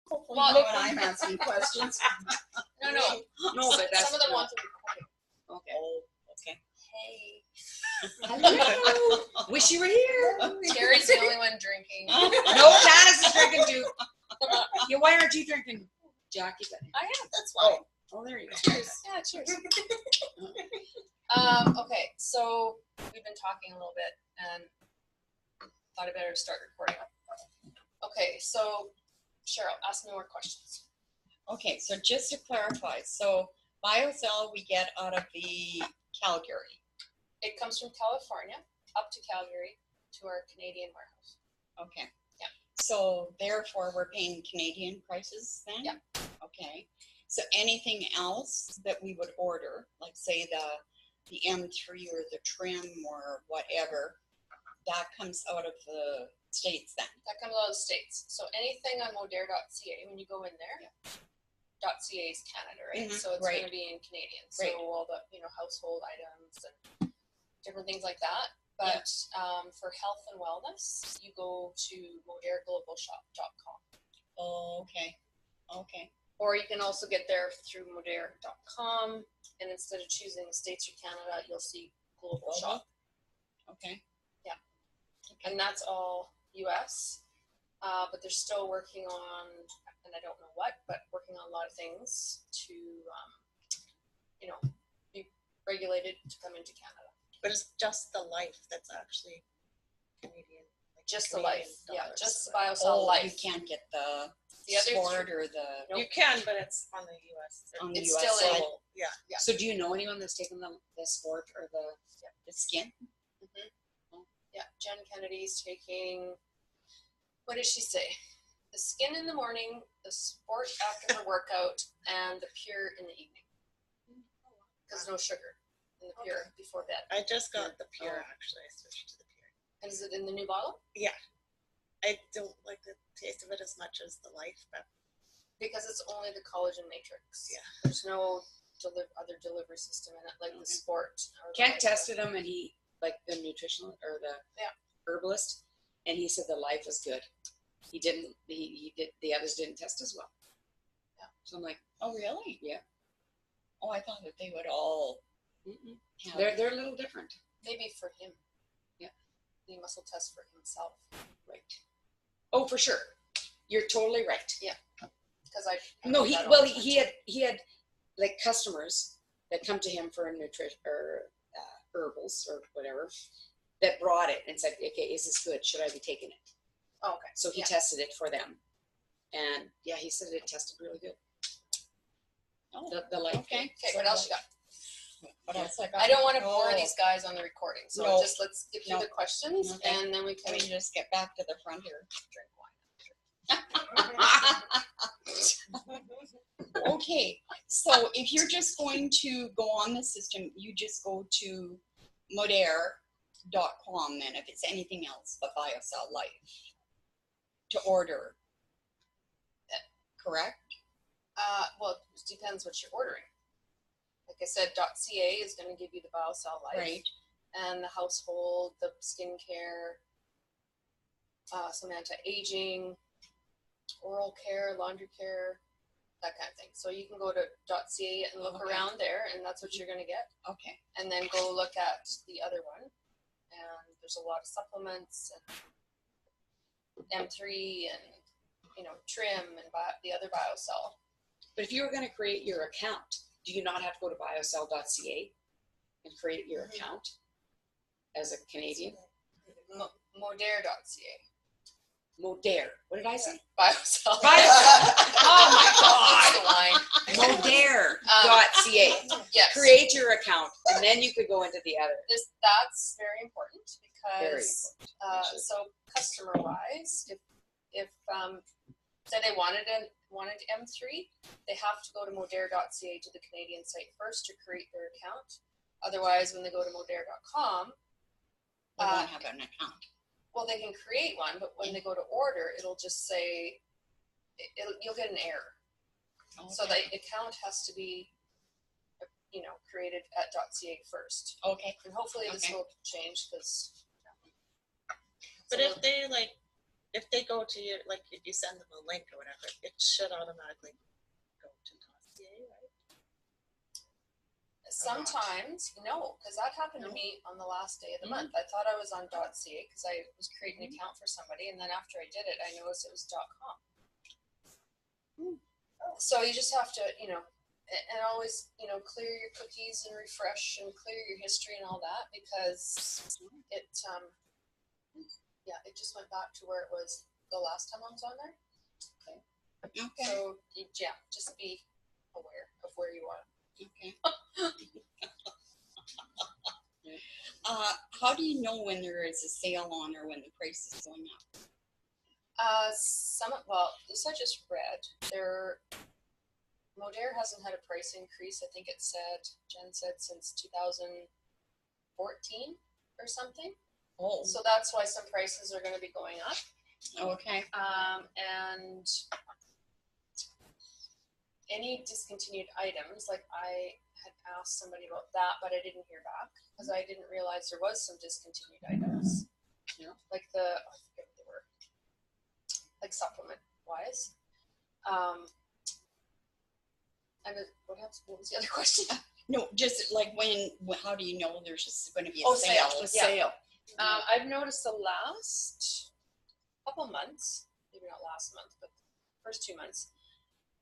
Hopefully Well, you and I'm asking questions. No. No, but that's Some of them want to record. okay. Oh, okay. Hey. Hello. Wish you were here. Terry's the only one drinking. No, Janice is drinking too. Yeah, why aren't you drinking, Jackie? I am. That's fine. Oh, there you go. Cheers. Yeah, cheers. Okay, so we've been talking a little bit and thought I better start recording. Okay, so Cheryl, ask me more questions. Okay, so just to clarify, so biocell we get out of the Calgary. It comes from California up to Calgary to our Canadian warehouse. Okay. Yeah. So therefore we're paying Canadian prices then? Yeah. Okay. So anything else that we would order, like say the M3 or the trim or whatever, that comes out of the States then? That comes out of the States. So anything on modere.ca, when you go in there, .ca is Canada, right? Mhm, So it's right. going to be in Canadian. So Right. all the household items and different things like that. But for health and wellness, you go to modereglobalshop.com. Oh, okay. Okay. Or you can also get there through modere.com, and instead of choosing States or Canada, you'll see Global Shop. Okay. Yeah. Okay. And that's all US. But they're still working on, and I don't know what, but working on a lot of things to, be regulated to come into Canada. But it's just the life that's actually Canadian. Like Just Canadian the life. Yeah, dollars. just the biocell life. You can't get the other sport or the Nope. You can, but it's on the US. on the It's US still in- side. Yeah. Yeah. So do you know anyone that's taken the sport or The skin. Yeah, Jen Kennedy's taking, what did she say? The skin in the morning, the sport after her workout, and the pure in the evening. Because no sugar in the pure before bed. I just got the pure actually. I switched to the pure. And is it in the new bottle? I don't like the taste of it as much as the life, but Because it's only the collagen matrix. Yeah. There's no other delivery system in it, like the sport. Or Kent the tested him, and he, like the nutritional or the herbalist, and he said the life was good. He didn't. He did. The others didn't test as well. Yeah. So I'm like, Oh, really? yeah. Oh, I thought that they would all have. They're a little different. Maybe for him. Yeah. The muscle test for himself. Right. Oh, for sure. You're totally right. Because I No, do he that all well the time. he had like customers that come to him for nutrition or herbals or whatever that brought it and said, okay, is this good? Should I be taking it? Oh, okay. So he tested it for them, and yeah, he said it tested really good. Oh, The life. okay. Okay, what else you got? What else I got? I don't want to bore Oh. these guys on the recording, so No. just let's get through No. the questions, Okay. and then we can Let me just get back to the front here. drink wine. Okay, so if you're just going to go on the system, you just go to modere.com then, if it's anything else but BioCell Life, to order. Correct? Well, it depends what you're ordering. Like I said, .ca is going to give you the BioCell Life, Right. and the household, the skincare, some anti-aging, oral care, laundry care, that kind of thing. So you can go to .ca and look Okay. around there, and that's what you're going to get. Okay. And then go look at the other one, and there's a lot of supplements and M3 and trim and the other BioCell. But if you were going to create your account, do you not have to go to biocell.ca and create your account as a Canadian? Modere.ca. Modere. What did I say? BioCell. Oh my God. That's the line. Modere.ca. Yes. Create your account, and then you could go into the other. That's very important Very because important. Actually. so customer wise, if say they wanted M3, they have to go to modere.ca to the Canadian site first to create their account. Otherwise, when they go to modere.com, They won't have an account. well, they can create one, but when they go to order, it'll just say you'll get an error. Okay. So the account has to be created at .ca first, Okay. and hopefully this Okay. will change because. but if they like if they go to your, like, if you send them a link or whatever, it should automatically go to dossier, right? Sometimes, no, because that happened to me on the last day of the month. I thought I was on .ca because I was creating an account for somebody, and then after I did it, I noticed it was .com. So you just have to, and always, clear your cookies and refresh and clear your history and all that, because it, it just went back to where it was the last time I was on there. Okay. So just be aware of where you are. Okay. How do you know when there is a sale on or when the price is going up? This I just read. Modere hasn't had a price increase. I think Jen said since 2014 or something. Oh. So that's why some prices are going to be going up. Okay. And any discontinued items, like I had asked somebody about that, but I didn't hear back because I didn't realize there was some discontinued items. Yeah. Like I forget what they were. Like supplement wise. And what was the other question? No, just like how do you know there's just going to be a sale? sale? A sale. I've noticed the last couple months, maybe not last month, but first 2 months,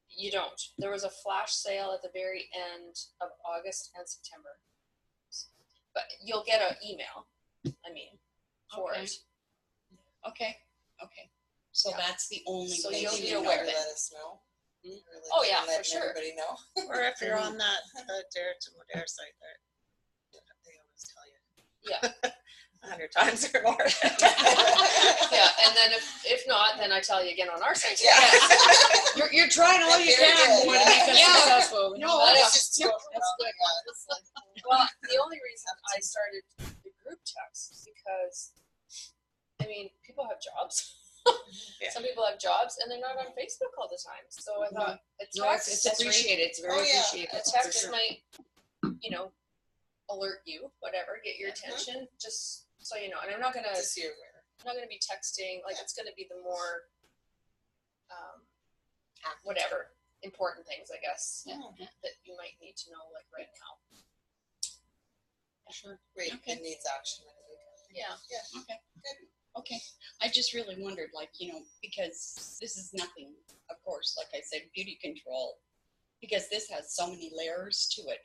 you don't. There was a flash sale at the very end of August and September. But you'll get an email, for it. Okay. So that's the only So way you'll to be know aware. that. Let us know. Really Oh, yeah, letting for sure. Everybody know. Or if you're on that Dare to Modere site, they always tell you. Yeah. 100 times or more. Yeah, and then if not, then I tell you again on our site. Yeah. You're trying all you Very can good, to make us yeah. successful. No, That's just good. that's Well, the only reason I started the group text because, people have jobs. Yeah. Some people have jobs and they're not on Facebook all the time. So I thought a No, text, it's appreciated. It's very Oh, yeah. appreciated. a for text sure. might, alert you, whatever, get your attention, just so you know. And I'm not gonna Just so you're aware. be texting. Like it's gonna be the more, whatever important things, I guess, that you might need to know, like right now. Sure. Great. Okay. It needs action. Yeah. Yeah. Okay. Good. Okay. I just really wondered, because this is nothing, of course, like I said, beauty control, because this has so many layers to it,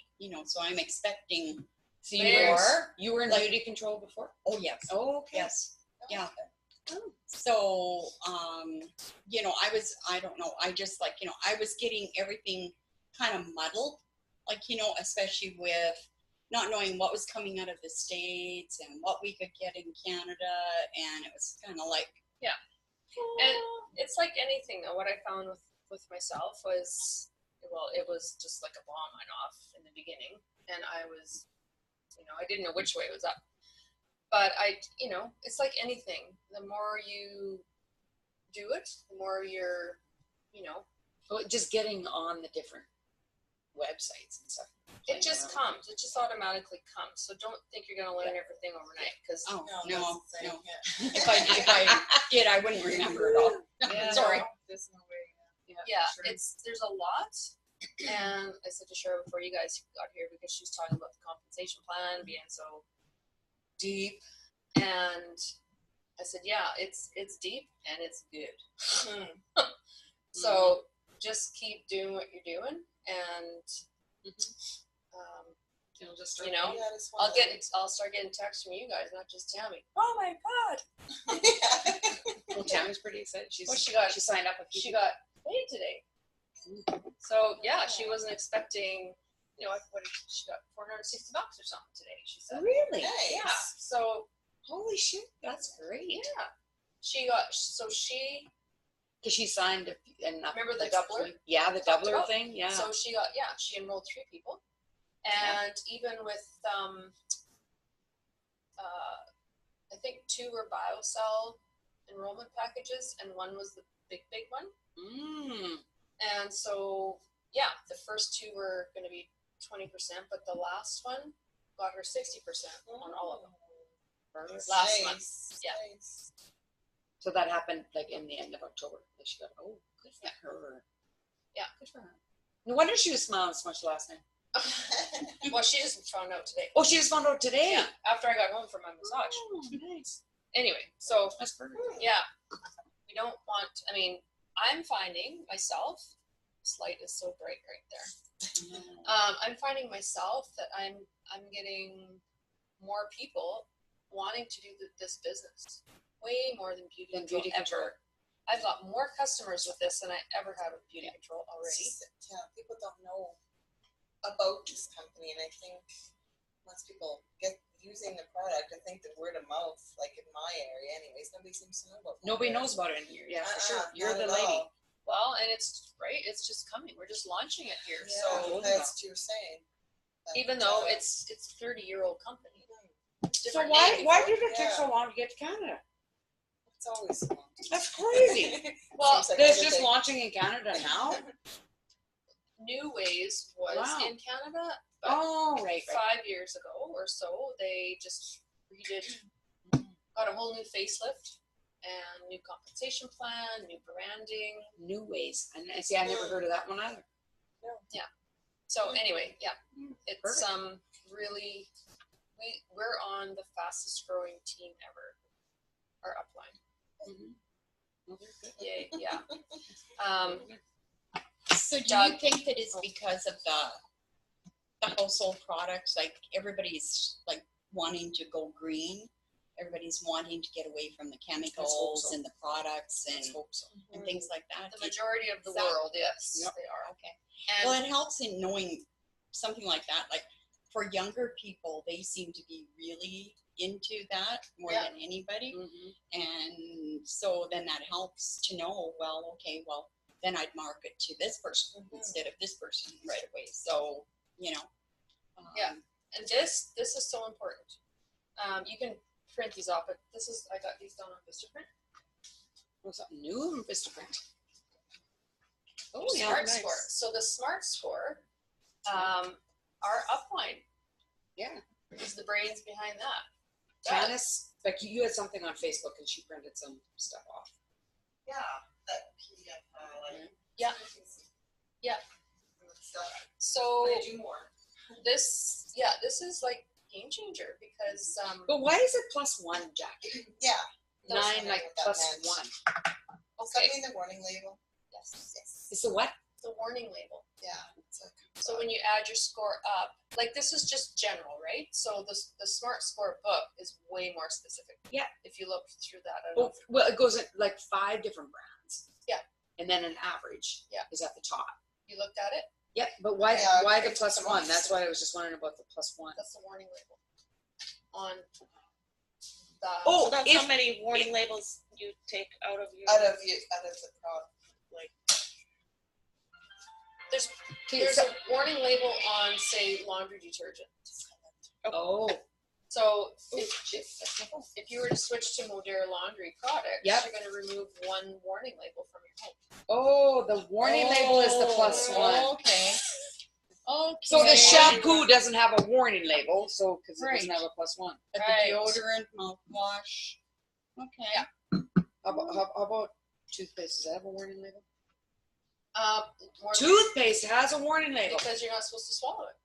so I'm expecting So more. you were in beauty control before? Oh, yes. Oh, okay. Yes. Yeah. So, I don't know. I just I was getting everything kind of muddled, especially with not knowing what was coming out of the States and what we could get in Canada. And it was kind of like, And it's like anything though. What I found with myself was, it was just like a bomb went off in the beginning, and I was, I didn't know which way it was up. But it's like anything. The more you do it, the more you're, Just getting on the different websites and stuff. it just comes. It just automatically comes. So don't think you're gonna learn everything overnight, because oh, No. no. that's the same, yeah. If I did, I wouldn't remember it all. Yeah. Sorry. There's no way. yeah, sure. there's a lot. And I said to Cheryl before you guys got here, because she was talking about the compensation plan being so deep, and I said, yeah, it's deep and it's good. So just keep doing what you're doing, and It'll just Yeah, it's one I'll start getting texts from you guys, not just Tammy. Oh my God! Well, Tammy's pretty excited. What she got? She signed up. She got paid today. So yeah, she wasn't expecting. What she got $460 or something today. She said. Really? Nice. Yeah. So Holy shit! That's great. yeah, she got. So she. Because she signed enough. Remember the doubler? Yeah, the Talked doubler about? thing. Yeah. So she got. Yeah, she enrolled 3 people, and even with I think 2 were BioCell enrollment packages, and 1 was the big one. And so yeah, the first 2 were going to be 20%, but the last one got her 60% on all of them. Last month. Yeah. Nice. So that happened like in the end of October. Like she got, oh, good for her. Yeah. Good for her. No wonder she was smiling so much last night. Well, she just found out today. Oh, she just found out today. Yeah, after I got home from my massage. Oh, nice. Anyway, so That's perfect. yeah, we don't want. I mean, I'm finding myself. This light is so bright right there. I'm finding myself that I'm getting more people wanting to do this business, way more than beauty Than control beauty control. ever. I've got more customers with this than I ever had with beauty control already. Yeah, people don't know about this company, and I think once people get using the product, I think the word of mouth, like in my area anyways, nobody seems to know about it. Nobody knows about it in here. Yeah, for sure. You're Not the at lady. all. Well, and it's right. It's just coming. We're just launching it here. Yeah, So that's what you're saying. But, even though it's 30-year-old company. So different why name. did it take Yeah. so long to get to Canada? it's always so long. That's crazy. Well, Seems like There's just everything- launching in Canada now. New Ways was Wow. in Canada, but Oh, right. 5 years ago or so, they just redid, got a whole new facelift and new compensation plan, new branding. New ways. And see, I never heard of that one either. So anyway, yeah, it's Perfect. really we're on the fastest growing team ever. Our upline. Well, they're good. Yay, yeah. So do Doug. you think that it's because of the household products, like everybody's like wanting to go green? Everybody's wanting to get away from the chemicals so. and the products Let's and hope so. things like that. The majority of the Is that- world, yes, Yep. they are. Okay. And Well, it helps in knowing something like that. Like for younger people, they seem to be really into that more Yeah. than anybody. Mm-hmm. And so then that helps to know, well, okay, well, then I'd market to this person instead of this person right away. So, you know. Yeah. And this is so important. You can print these off, but I got these done on Vistaprint. Oh, something new in Vistaprint. Oh, yeah, Smart nice. Score. So the Smart Score, our upline Yeah. is the brains behind that. Janice, like you had something on Facebook and she printed some stuff off. Yeah, that PDF file. Yeah. Yeah. So I do more. this is like game changer because But why is it +1, Jackie? Yeah. Those 9 like what that +1. okay, Something the warning label. yes, Yes. It's the what? the warning label. Yeah. It's like, So when you add your score up, like this is just general, right? So the Smart Score book is way more specific. Yeah. If you look through that, I don't know. Oh, well, it goes in like 5 different brands. Yeah. And then an average Yeah. is at the top. You looked at it. Yep, but why Yeah, why the it's +1? the That's why I was just wondering about the +1. That's the warning label on the. Oh, So that's if- how many warning labels you take out of your. out of the product. There's a warning label on, say, laundry detergent. Oh, So if you were to switch to Modere laundry products, Yep. you're going to remove one warning label from your home. oh, the warning label is the +1. Okay. Okay. So the shampoo doesn't have a warning label, so because it doesn't Right. have a +1. But Right. the deodorant, mouthwash. Okay. Yeah. How about toothpaste? Does that have a warning label? More Toothpaste has a warning label. because you're not supposed to swallow it.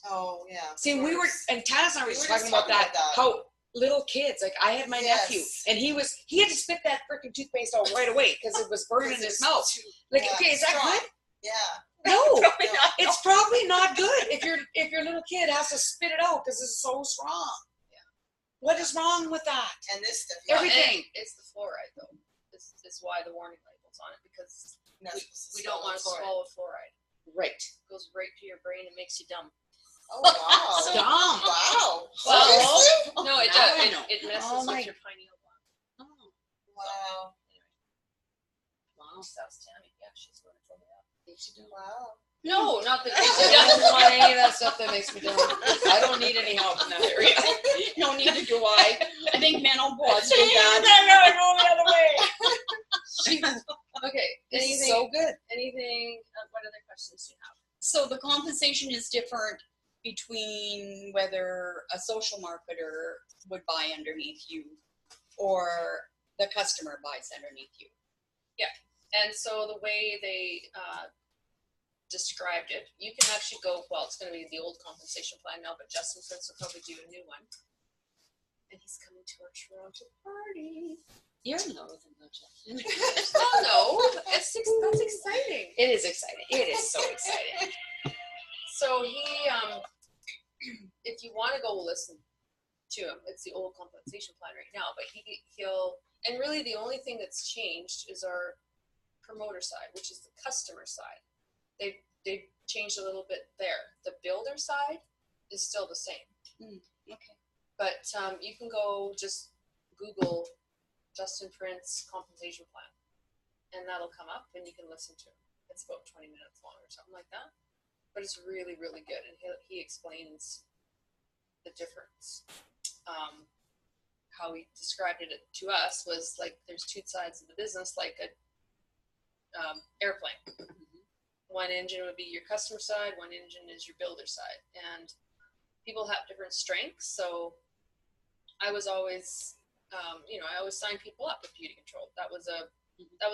Oh, yeah. See, we were, and Taz and I were We just were talking just about talking that, about that. how little kids, like I had my Yes. nephew, and he had to spit that freaking toothpaste out right away because it was burning his mouth. Like, Yeah, okay, is that strong. good? Yeah. No, Probably not. it's probably not good if your little kid has to spit it out because it's so strong. Yeah. What is wrong with that? And this stuff. Every- And Everything. it's the fluoride, though. This is why the warning label's on it, because Not supposed to we don't want to swallow fluoride. Right. It goes right to your brain and makes you dumb. Oh, wow. Dumb. Wow. Well, Seriously? No, it Now I does. know. It messes Oh my- with your pineal gland. Oh, Wow. wow. That's Tammy. Yeah, she's going to fill me up. Thanks you do. Wow. No, not that I she's don't want any of that stuff that makes me dumb. I don't need any help in that area. No, neither do I. I think menopause do I'm that. gonna go the other way. Okay. This is Anything? so good. Anything? What other questions do you have? So the compensation is different between whether a social marketer would buy underneath you or the customer buys underneath you. And so the way they described it, you can actually go, well, it's going to be the old compensation plan now, but Justin Prince will probably do a new one. And he's coming to our Toronto party. You're in love with him, don't you? Oh, no, that's exciting. It is exciting. It is so exciting. So he, if you want to go listen to him, it's the old compensation plan right now, but he'll, and really the only thing that's changed is our promoter side, which is the customer side. They've changed a little bit there. The builder side is still the same. Okay. But you can go just Google Justin Prince compensation plan, and that'll come up, and you can listen to it. It's about 20 minutes long or something like that. But it's really, really good, and he explains the difference. How he described it to us was like there's two sides of the business, like a airplane. One engine would be your customer side, one engine is your builder side, and people have different strengths. So I was always, I always signed people up with beauty control. That was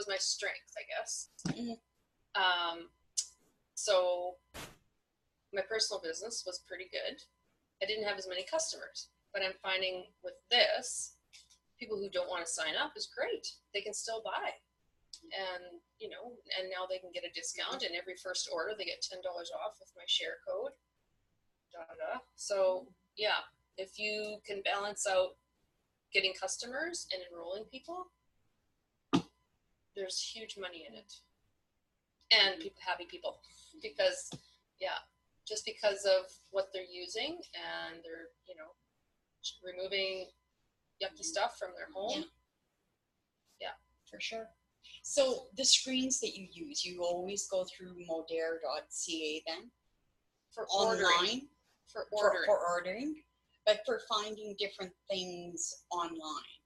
my strength, I guess. So my personal business was pretty good. I didn't have as many customers, but I'm finding with this, people who don't want to sign up is great. They can still buy. And, and now they can get a discount, and every first order they get $10 off with my share code. So yeah, if you can balance out getting customers and enrolling people, there's huge money in it. And happy people, because just because of what they're using, and they're, removing yucky stuff from their home. Yeah, for sure. So the screens that you use, you always go through modere.ca then? For online? For ordering. For ordering, but for finding different things online,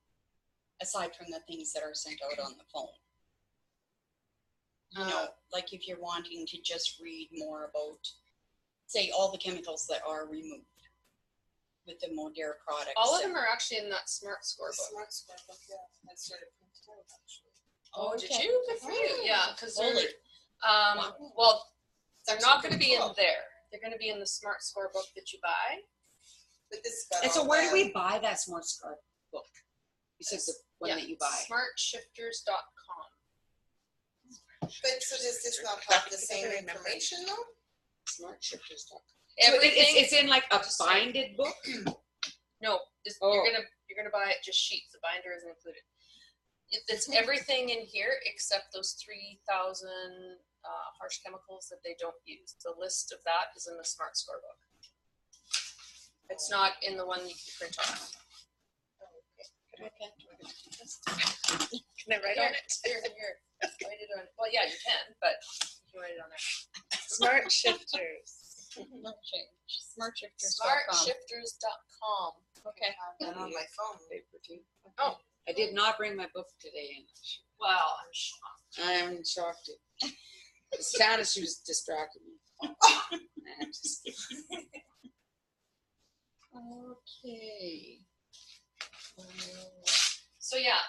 aside from the things that are sent out on the phone. Like if you're wanting to just read more about, say, all the chemicals that are removed with the Modere products. All of them are actually in that Smart Score book. Smart Scorebook, yeah. I started printing out actually. Oh, did you? Good for you. Yeah, because they're, Wow. well, they're not going to be in there. They're going to be in the Smart Score book that you buy. But this got And so all where do that. we buy that Smart Score book? You said the one that you buy. Smartshifters.com. But so does this not have the same information though? Smartshifters.com. Everything. It's in like a binded book. No, you're gonna buy it just sheets. The binder isn't included. It's everything in here except those 3,000 harsh chemicals that they don't use. The list of that is in the Smart Score book. It's not in the one you can print off. Okay. Can I write on it? Here. Write it on. Well, yeah, you can, but you can write it on there. Smart shifters. Smartshifters.com. Okay. I have that on my phone. Paper too. Oh. I did not bring my book today. Well, I'm shocked. I'm shocked. Janice was distracting me. I'm just Okay. So yeah.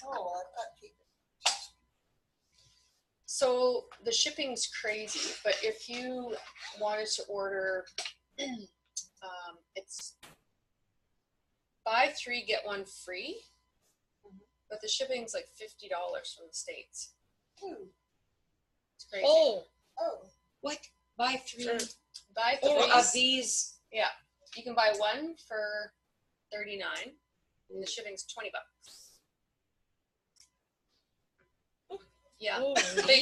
Oh, I've got paper. So the shipping's crazy, but if you wanted to order, it's buy 3 get 1 free, but the shipping's like $50 from the States. It's crazy. Oh, What? buy 3. Buy 3. Of these. Yeah, you can buy 1 for $39, and the shipping's $20. Yeah,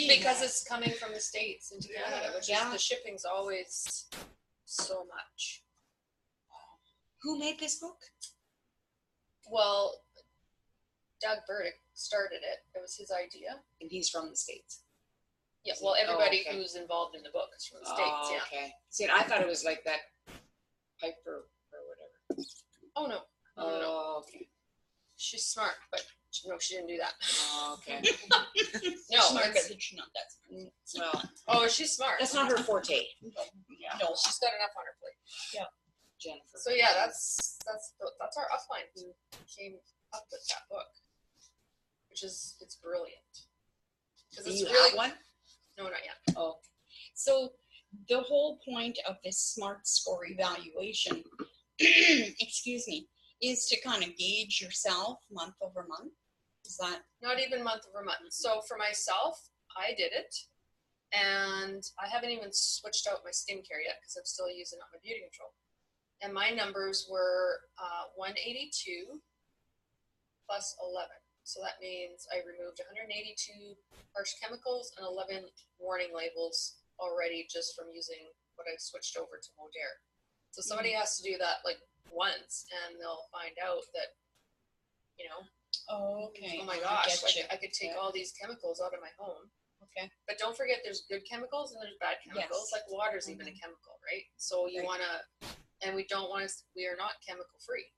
because it's coming from the States into Canada, which is the shipping's always so much. Who made this book? Well, Doug Burdick started it. It was his idea. And he's from the States. Yeah, well, everybody okay. who's involved in the book is from the States, yeah. Okay. See, I thought it was like that Piper or whatever. Oh, no. No. Oh, okay. She's smart, but no, she didn't do that. Oh, okay. No, Smart, it's- but she's not that smart. Well, oh, she's smart. that's not her forte. Yeah. No, she's got enough on her plate. Jennifer. So yeah, that's our upline who came up with that book, which is it's brilliant. Do It's you really have one? no, not yet. Oh, So the whole point of this SMART score evaluation, excuse me, is to kind of gauge yourself month over month. Is that Not even month over month. So for myself, I did it, and I haven't even switched out my skincare yet because I'm still using it on my beauty control. And my numbers were 182 plus 11. So that means I removed 182 harsh chemicals and 11 warning labels already just from using what I switched over to Modere. So somebody has to do that like once, and they'll find out that, you know, oh, okay? oh my I gosh, get you. I could take Yeah. all these chemicals out of my home. Okay. But don't forget there's good chemicals and there's bad chemicals. Yes. Like water's even a chemical, right? So you Right. want to, and we don't want to, we are not chemical free.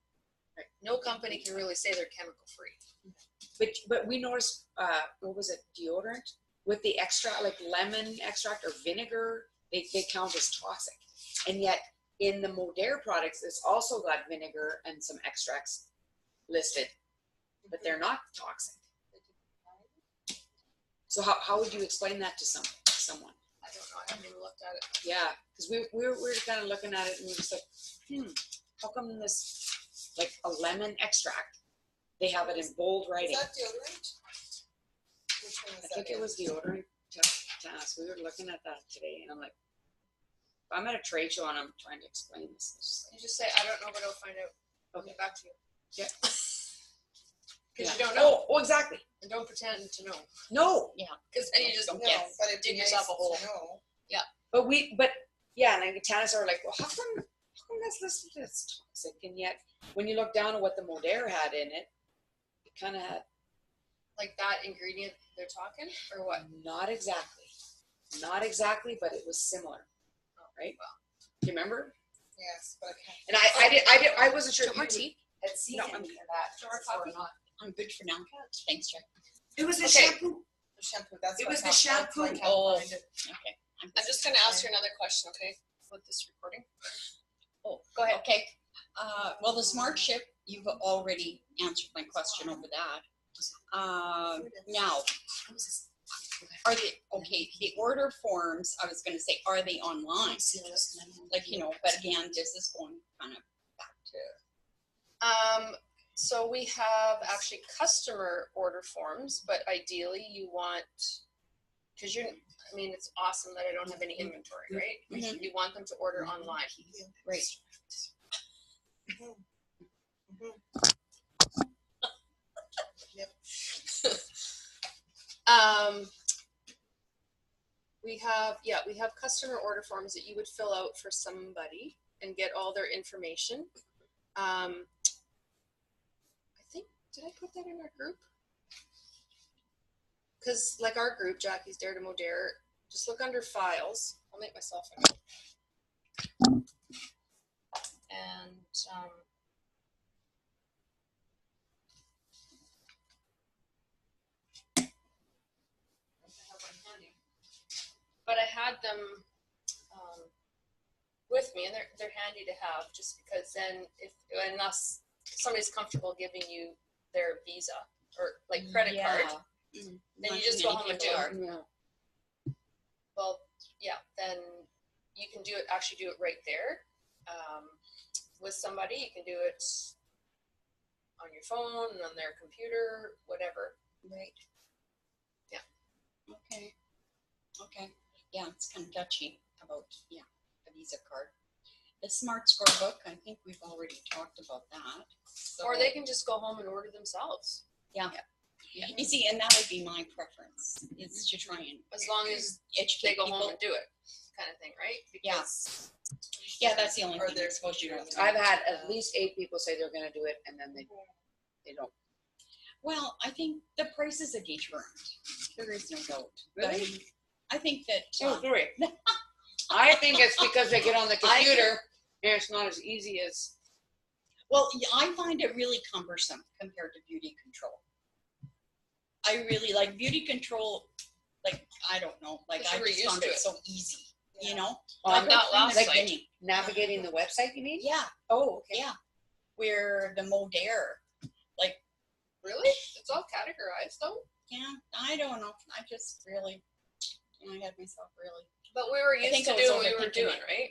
Right. No company can really say they're chemical free. but we noticed, what was it, deodorant with the extract, like lemon extract or vinegar, they count as toxic, and yet in the Modere products, it's also got vinegar and some extracts listed, but they're not toxic. So how would you explain that to someone? I don't know. I haven't even looked at it. Yeah, because we're kind of looking at it and we're just like, how come this, like a lemon extract, they have it in bold writing? Is that deodorant? Which one is I think that it in? was deodorant to us. We were looking at that today, and I'm like, if I'm at a trade show and I'm trying to explain this, it's just You just say, I don't know, but I'll find out. I'll get back to you. Yeah. Because yeah. you don't know. Oh, exactly. And don't pretend to know. No, Because and you just Don't No, guess. but it'd be dig nice yourself a hole. to know. but yeah, and then Tannis are like, well, how come that's listed as toxic? And yet, when you look down at what the Modere had in it, it kind of had like that ingredient they're talking, or what? not exactly, but it was similar, right? Do you remember? Yes, but I can't. And I wasn't sure if Don't you had seen No, any I'm- of that Sure, before or copy. not. I'm good for now. Thanks, Jack. It was the Okay. shampoo. The shampoo. That's It what was I the can't- that's why I shampoo. can't Oh. find it. Okay. I'm just going to ask you another question, okay? With this recording. Oh, Go ahead. okay. Well, the smart ship, you've already answered my question over that. Now, are they, okay, the order forms, I was gonna say, are they online? Like, you know, but again, this is going kind of back to, So we have actually customer order forms, but ideally you want, because I mean, it's awesome that I don't have any inventory, right? Mhm. You want them to order online. right. We have customer order forms that you would fill out for somebody and get all their information. I think, did I put that in our group? Because like our group, Jackie's Dare to Modere, just look under files. I'll make myself a note. And but I had them with me, and they're handy to have, just because then unless somebody's comfortable giving you their Visa or like credit card, Mm. then Not you just too go many home and do people it. are. Yeah. Well, yeah, then you can actually do it right there with somebody. You can do it on your phone, on their computer, whatever. Right. Yeah. Okay. Okay. Yeah, it's kind of touchy about, yeah, the Visa card. The Smart Scorebook, I think we've already talked about that. So, Or they can just go home and order themselves, yeah. You see, and that would be my preference, is to try and as long as educate they go people. home and do it, kind of thing, right? Yeah. Because Yeah, that's the only Or thing I they're suppose you don't. I've had at least 8 people say they're going to do it, and then they don't. Well, I think the price is a deterrent. There is no doubt. Really? I think that. Sorry. I think it's because they get on the computer and it's not as easy as. Well, I find it really cumbersome compared to beauty control. I really like beauty control. Like, I don't know. Like, Because I you were just used found to it it. so easy. you know? On that last like site. navigating the website, you mean? Yeah, Oh, okay. yeah. Where the Modere, like, Really? It's all categorized though. yeah, I don't know. I just really, I had myself really. But we were I think used to I was do what we were overthinking doing, it. right?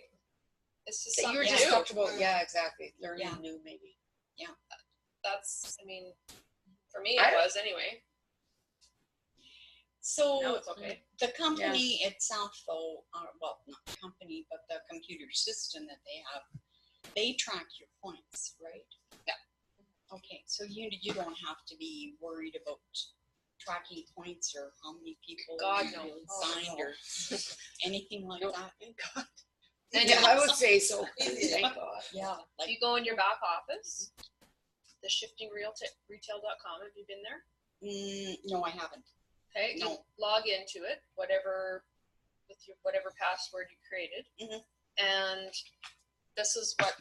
It's just So you something were Yeah. just new. comfortable. Yeah, exactly. Learning Yeah. new, maybe. That's, I mean, for me I it don't- was anyway. So Now it's okay. the company itself, though, well, not the company, but the computer system that they have, they track your points, right? Yeah. Okay, so you don't have to be worried about tracking points or how many people God, you no. signed or anything like Nope. that. And Yeah, I would say so. Easy. Thank God. Yeah, If like you go in your back office, the shiftingretail.com, have you been there? no, I haven't. Okay, you No. log into it, whatever with your whatever password you created, Mhm. and this is what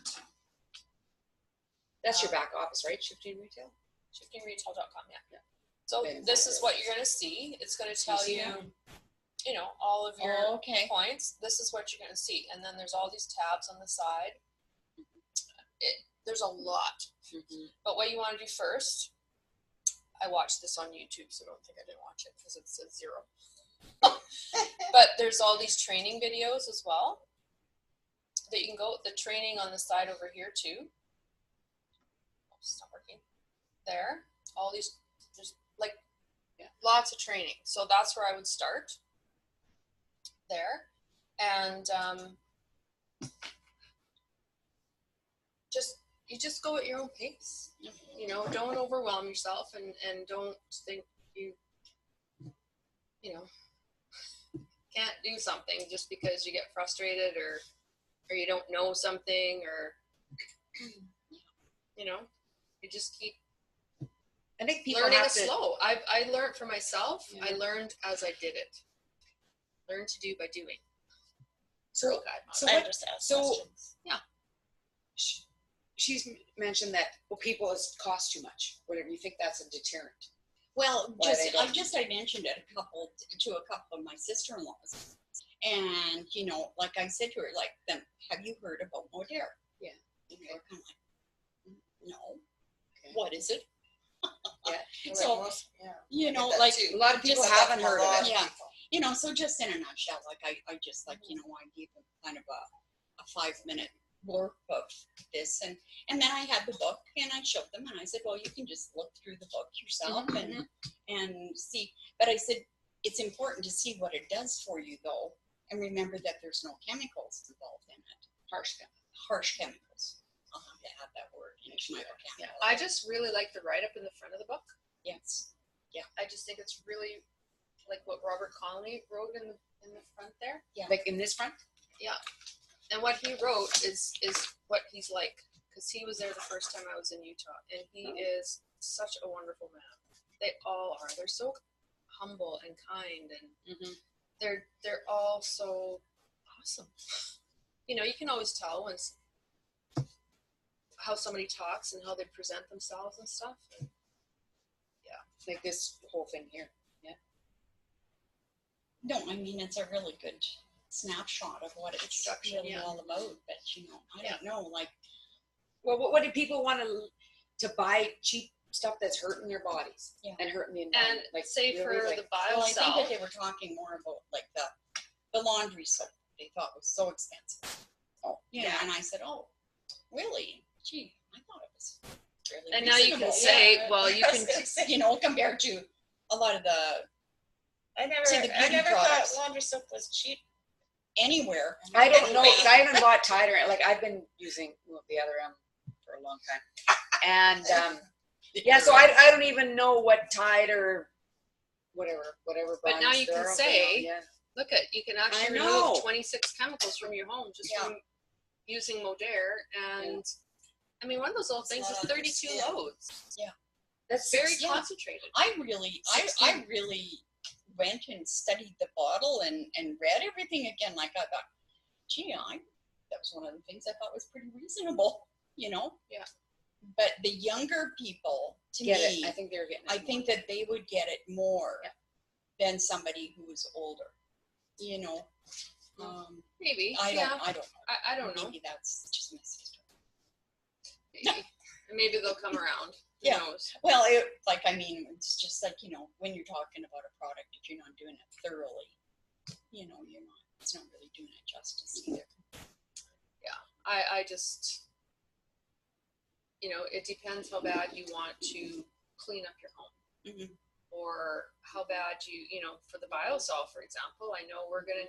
That's your back office, right? Shifting retail. shiftingretail.com. Yeah. So Been this there. is what you're going to see. It's going to tell see you, that? you know, all of your Oh, okay. points. This is what you're going to see, and then there's all these tabs on the side. There's a lot, but what you want to do first. I watched this on YouTube, so don't think I didn't watch it because it says 0. But there's all these training videos as well that you can go. The training on the side over here too. Oh, it's not working. There, all these. There's like lots of training. So that's where I would start. There, and you just go at your own pace. You know, don't overwhelm yourself, and don't think you know can't do something just because you get frustrated or you don't know something, or you know, you just keep I think people learning have it to. slow. I learned for myself. Yeah. I learned as I did it. Learn to do by doing. So, Girl guide model. so I what? just asked So questions. she's mentioned that people it's cost too much. Whatever you think that's a deterrent. Well, Why they don't. I mentioned it to a couple of my sister-in-laws, and you know, like I said to her, like, then have you heard about Modere? Yeah. And they were kind of like, no. Okay. What is it? Well, So, most, yeah. you know, That like too. A lot of people just haven't That's heard a of lot it. Yeah. people. you know, so just in a nutshell, like I just like, you know, I gave them kind of a 5-minute blurb of this, and then I had the book and I showed them and I said, well, you can just look through the book yourself and see. But I said, it's important to see what it does for you though, and remember that there's no chemicals involved in it. Harsh chemicals. I'll have to add that word into my vocabulary. Yeah, I just really like the write up in the front of the book. Yes. I just think it's really like what Robert Connolly wrote in the front there. Like in this front. And what he wrote is what he's like, because he was there the first time I was in Utah, and he is such a wonderful man. They all are. They're so humble and kind, and they're all so awesome. You know, you can always tell when how somebody talks and how they present themselves and stuff. And Like this whole thing here. No, I mean, it's a really good snapshot of what it's Introduction, really all about, but you know, I don't know, like, Well, what do people want to buy cheap stuff that's hurting their bodies and hurting the and environment? Like say really, for like, the well, I think that biocell, they were talking more about like the laundry soap they thought was so expensive. Oh, you know, and I said, oh, really? Gee, I thought it was really and now you can reasonable. say, Yeah, well, you I can. was gonna say, You know, compared to a lot of the I to the never beauty thought products. laundry soap was cheap. anywhere. I don't know because I haven't bought Tide or like I've been using the other for a long time, and yeah, so I don't even know what Tide or whatever But now brands you there can are, say, yeah. look at, you can actually I know. remove 26 chemicals from your home just from using Modere, and I mean, one of those little It's things not is on 32 your skin. loads. That's Very Yeah. concentrated. I really went and studied the bottle and read everything again. Like I thought, gee, that was one of the things I thought was pretty reasonable, you know? Yeah. But the younger people, to get me, it. I think they're getting. I think that they would get it more than somebody who's older, you know? Maybe. I yeah. don't know. I don't know. Maybe that's just my sister. Maybe. Maybe they'll come around. Who Yeah. knows? Well, it's just like, when you're talking about a product, if you're not doing it thoroughly, it's not really doing it justice either. I just, it depends how bad you want to clean up your home. Mhm. Or how bad for the biosol, for example, I know we're not going to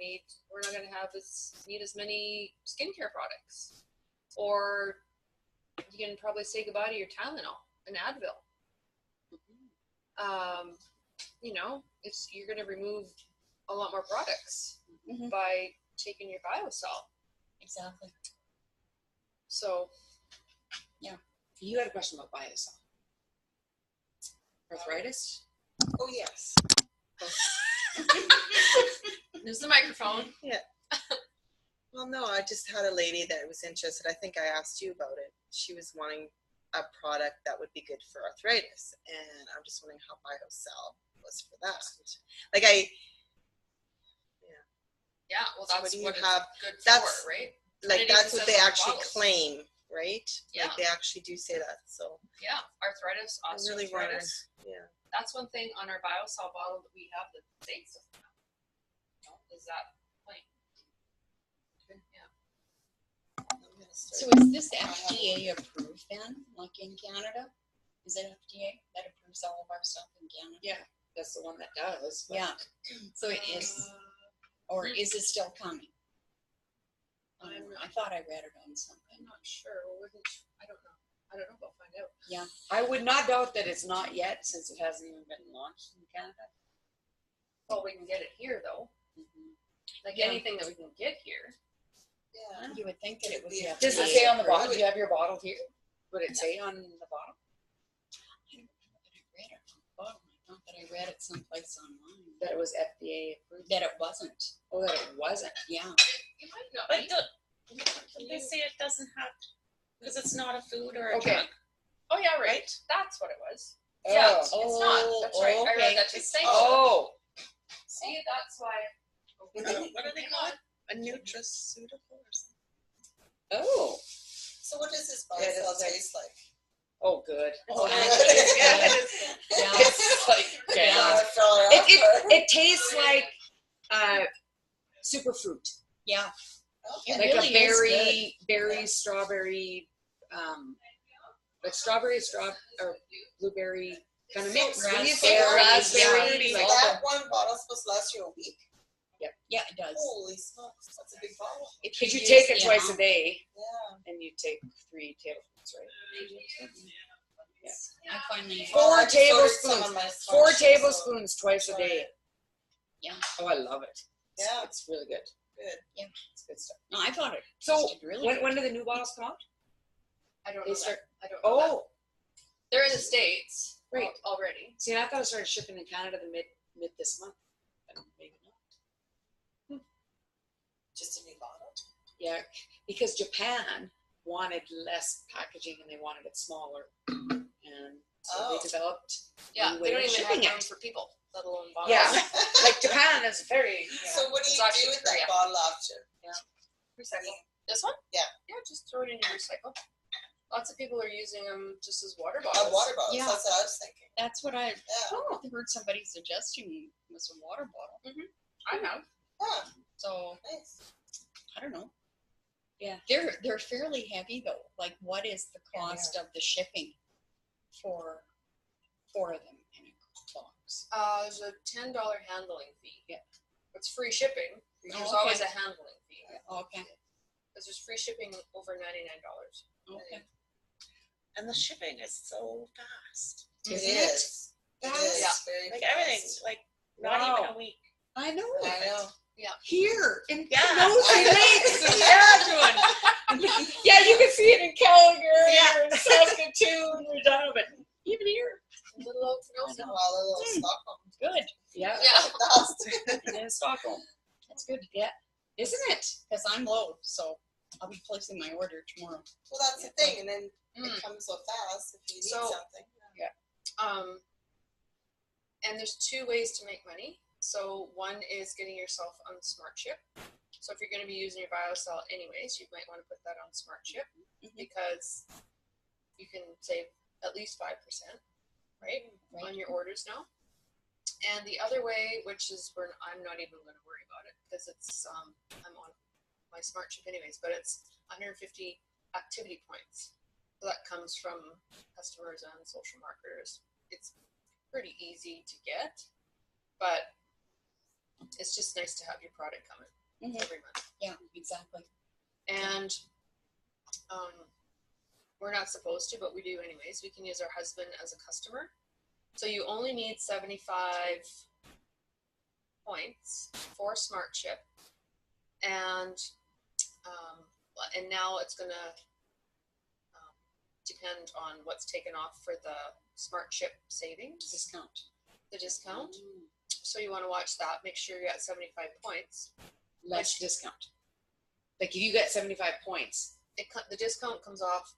need as many skincare products. Or you can probably say goodbye to your Tylenol and Advil. You're going to remove a lot more products Mhm. by taking your biosol. Exactly. So, You had a question about biosol. Arthritis? Oh, yes. there's the microphone. Well, no, I just had a lady that was interested. I think I asked you about it. She was wanting a product that would be good for arthritis, and I'm just wondering how BioCell was for that. Like Yeah, well, So that's what do you what have- it's good that's- for, right? like it that's even what says they on the actually bottles. claim, right? Yeah. Like they actually do say that. So Yeah, arthritis, I really wonder. osteoarthritis. Yeah. That's one thing on our biosol bottle that we have that states is that claim. Yeah. I'm gonna So start. is this FDA approved then, like in Canada? Is it FDA that approves all of our stuff in Canada? Yeah, that's the one that does. but- Yeah. So it is, or is it still coming? I thought I read it on something. I'm not sure. I don't know. I don't know. We'll find out. I would not doubt that it's not yet, since it hasn't even been launched in Canada. Well, we can get it here though. Like Yeah. anything that we can get here. Yeah. You would think that it would be Does Does it FDA say on the bottle? approved. Do you have your bottle here? Would it say on the bottle? I don't know that I read it on the bottom. I thought that I read it someplace online. That it was FDA approved? That it wasn't. Oh, that it wasn't. Yeah. You might not But be. they say it doesn't have, because it's not a food or a Okay. drug. Oh yeah, right. Right? That's what it was. Oh. Yeah, it's not. That's right. I okay. read that just saying. Oh. See, that's why. What do they call it? A nutraceutical or something? Oh. So what does this Yeah, BioCell that's like- taste like? Oh, good. Oh, Yeah. yeah. Yeah. It's like, Yeah. It tastes like super fruit. Yeah. Okay. Like really a is berry, strawberry, like strawberry, or blueberry kind of mix. What do you say? Raspberry, Like, So that one bottle's supposed to last you a week? Yeah, it does. Holy smokes, that's a big bottle. If Because you use take it the twice a amount- day, Yeah. and you take 3 tablespoons, right? I finally. Four Well, I just ordered some tablespoons. on my 4 Smart Shake, tablespoons twice a try day. it. Yeah. Oh, I love it. Yeah. It's really good. Good. It's good stuff. No, I thought it So, tasted really good. when do the new bottles come out? I don't They know. start. I don't know. That. Oh, They're in the States. Right. Already. see, I thought it started shipping in Canada the mid this month. Maybe not. Just a new bottle. Yeah, because Japan wanted less packaging and they wanted it smaller, and so Oh. they developed. Yeah, New they way don't of even have shipping room it. for people, let alone bottles. Yeah, like Japan is very. So what do It's you actually do with that Korea. bottle after? Recycle. This one? Yeah. Yeah, just throw it in your recycle. Lots of people are using them just as water A bottles. water bottle. Yeah. That's what I was thinking. That's what I Yeah. heard somebody suggesting was a water bottle. I have. Yeah. So Nice. I don't know. Yeah. They're fairly heavy though. Like, what is the cost of the shipping for 4 of them in a box? There's a $10 handling fee. Yeah. It's free shipping. There's okay. always a handling fee. Okay. Because there's free shipping over $99. Okay. And the shipping is so fast. It Isn't it? is. It is. Yeah. Very Like fast. everything, like not even Wow. a week. I know. I know. Here in Yeah. Nosy Lakes, Saskatchewan. Yeah, you can see it in Calgary or in Saskatoon or down, but even here. Little old I Kenosha. know all the little Stockholm. Good. Yeah. Yeah. Fast. In Stockholm. That's good. Yeah. Isn't it? Because I'm low, so I'll be placing my order tomorrow. Well, that's the thing, and then Mm. it comes so fast if you need So- something. And there's 2 ways to make money. So one is getting yourself on the Smart Ship, So if you're going to be using your BioCell anyways, you might want to put that on Smart Ship because you can save at least 5%, right, on your orders now. And the other way, which is where I'm not even going to worry about it because it's I'm on my Smart Ship anyways, but it's 150 activity points. So that comes from customers and social marketers. It's pretty easy to get, but it's just nice to have your product coming every month. Yeah, exactly. And we're not supposed to, but we do anyways. We can use our husband as a customer. So you only need 75 points for Smart Ship. And now it's going to depend on what's taken off for the Smart Ship savings. The discount. So you want to watch that. Make sure you're at 75 points. Less discount. Like if you get 75 points. The discount comes off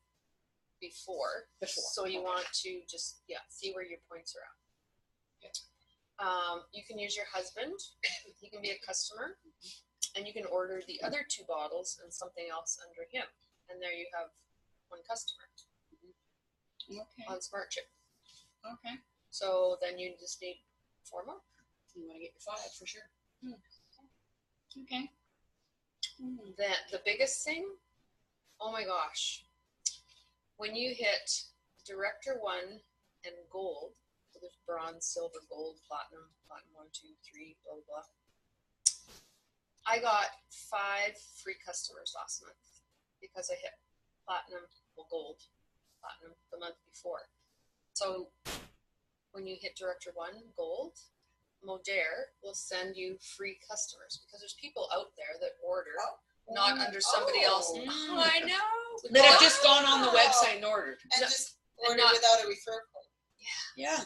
before. So you want to just, see where your points are at. You can use your husband. He can be a customer. And you can order the other 2 bottles and something else under him. And there you have 1 customer. Okay. On Smart Ship. Okay. So then you just need 4 more. You want to get your 5 for sure. Okay. Then the biggest thing, oh my gosh, when you hit Director 1 and Gold, so there's bronze, silver, gold, platinum 1, 2, 3, blah, blah, blah. I got 5 free customers last month because I hit platinum, gold, platinum the month before. So when you hit Director 1 Gold, Modere will send you free customers because there's people out there that order not under somebody else. Oh, I know. That have just gone on the website and ordered. And just order without a referral code. Yeah.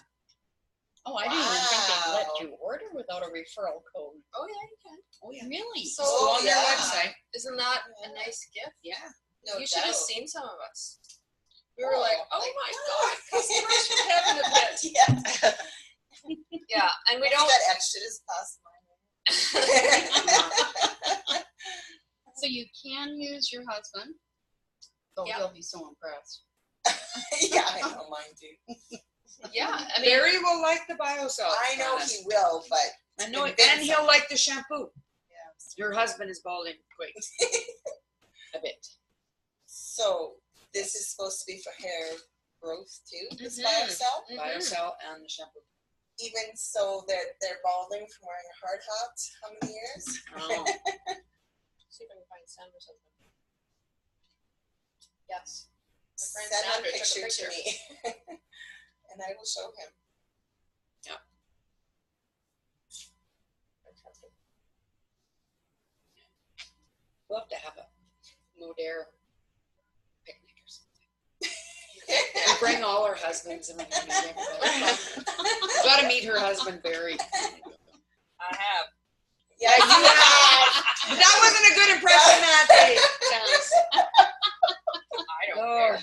Oh, I didn't even think they'd let you order without a referral code. Oh yeah, you can. Oh yeah. Really? So go on their website. Isn't that a nice gift? Yeah. You should have seen some of us. We were like, oh my God, customers from heaven a bit. Yeah, and we don't. That extra just passed mine. So you can use your husband. So he'll be so impressed. Yeah, I know mine too. Yeah, I mean, Barry will like the BioCell. I know he will, but I know it, and he'll like the shampoo. Yeah. Your husband is balding quick. A bit. So this is supposed to be for hair growth too. This BioCell. BioCell and the shampoo. Even so, they're balding from wearing hard hats. How many years? Oh. see if I can find Sandra's husband. Yes. My friend Send a Sandra took picture a to picture. me, and I will show him. Yeah. Fantastic. We'll have to have a Modere picnic or something. We bring all our husbands and we can meet everybody. Got to meet her husband, Barry. I have. Yeah, you have. That wasn't a good impression that day. I don't care.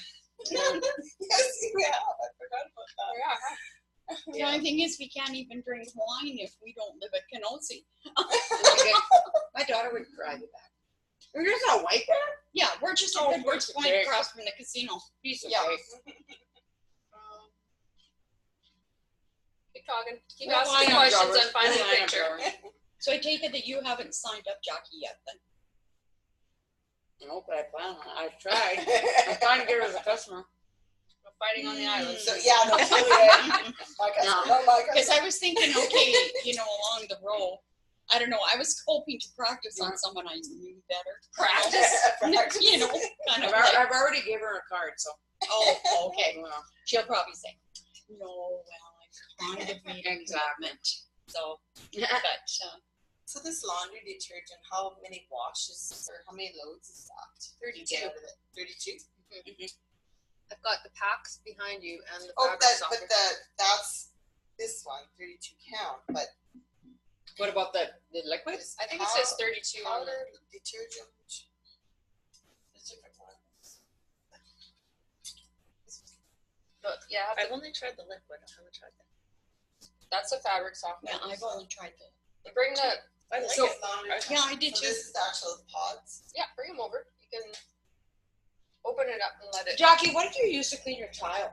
Yes, you have. I forgot about that. Yeah, I have. The only thing is, we can't even drink wine if we don't live at Kenosi. My daughter would drive you back. You're just not white there? Yeah, we're just Oh, we're piece of going cake. across from the casino. Piece of Yeah. cake. Keep talking. Keep Well, asking line up, questions Robert. and finding a Line up, picture. Robert. So I take it that you haven't signed up Jackie yet, then? No, but I plan on it. I've tried. I'm trying to get her as a customer. We're fighting on the island. So yeah, no, really. Because I was thinking, okay, along the road, I don't know. I was hoping to practice on someone I knew better. Practice? Kind of I've like, already given her a card, so. oh, okay. Well, She'll probably say, no, well, I kind of made a commitment. So, but, So this laundry detergent, how many washes or how many loads is that? 32. 32. I've got the packs behind you and the Oh, fabric softener. that's this one, 32 count. But what about the liquid? I think it says 32 on powder it. detergent. There's different ones. But yeah, I've only tried the liquid. I haven't tried that. that's a fabric softener. yeah, I've only tried the. Bring the I like So- it. Yeah, I did So too. this is actual pods. Yeah, bring them over. You can open it up and let it. Jackie, what did you use to clean your tile?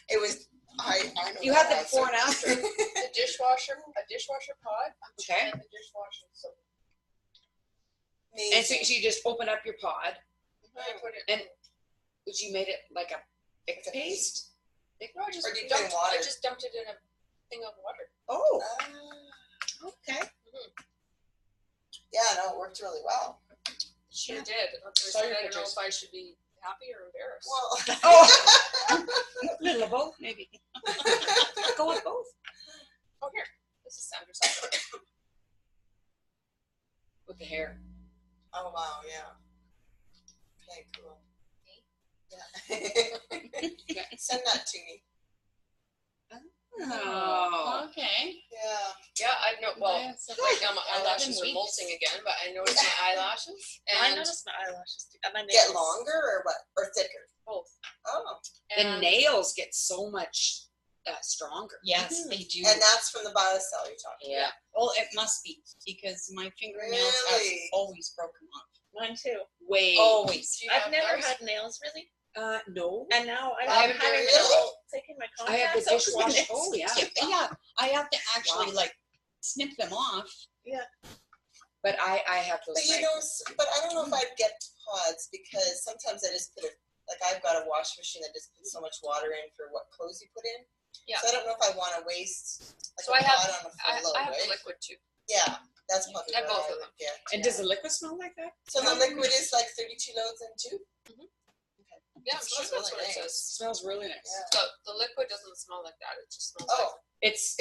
It was, I know You that had the answer. before and after. The dishwasher, a dishwasher pod. I'm Okay. trying the dishwasher. So And so Amazing. you just open up your pod, I put it. and which you made it like a thick paste. No, I just Or do you put in dumped. water? I just dumped it in a thing of water. Oh, Ah, okay. yeah, no, it worked really well. Sure Yeah. did. That's Saw why I your said I don't know pictures. if I should be happy or embarrassed. Well, Oh, a little of both, maybe. Go with both. Oh, here. This is Sandra's side. With the hair. oh wow, yeah. Okay, cool. Yeah. Send that to me. Oh. Okay. Yeah. Yeah, I know. Well, Yeah, so right now my 11 eyelashes are weeks. molting again, but I noticed my eyelashes I and noticed my eyelashes too. And my Get nails. longer or what? Or thicker? both. Oh. The And nails get so much stronger. Yes, they do. And that's from the biocell you're talking Yeah. Well, it must be because my fingernails Really? have always broken off. Mine too. Way. Always. do you I've have never those? had nails really. No. And now I'm Lavender having really? trouble taking my I have the contacts off my dishwasher. nails. Oh, yeah. Yeah, I have to actually Wow. like snip them off. But I have those. But you know, but I don't know if I'd get pods because sometimes I just put like I've got a washing machine that just puts so much water in for what clothes you put in. Yeah. So I don't know if I want to waste like So a I have- pod on a full load, I have right? the liquid too. Yeah, that's probably I have what both I of would them. get. And does the liquid smell like that? So the liquid is like 32 loads in two? Yeah, I'm It sure smells that's really what it nice. says. Smells really nice. Yeah. The liquid doesn't smell like that. It just smells Oh, It's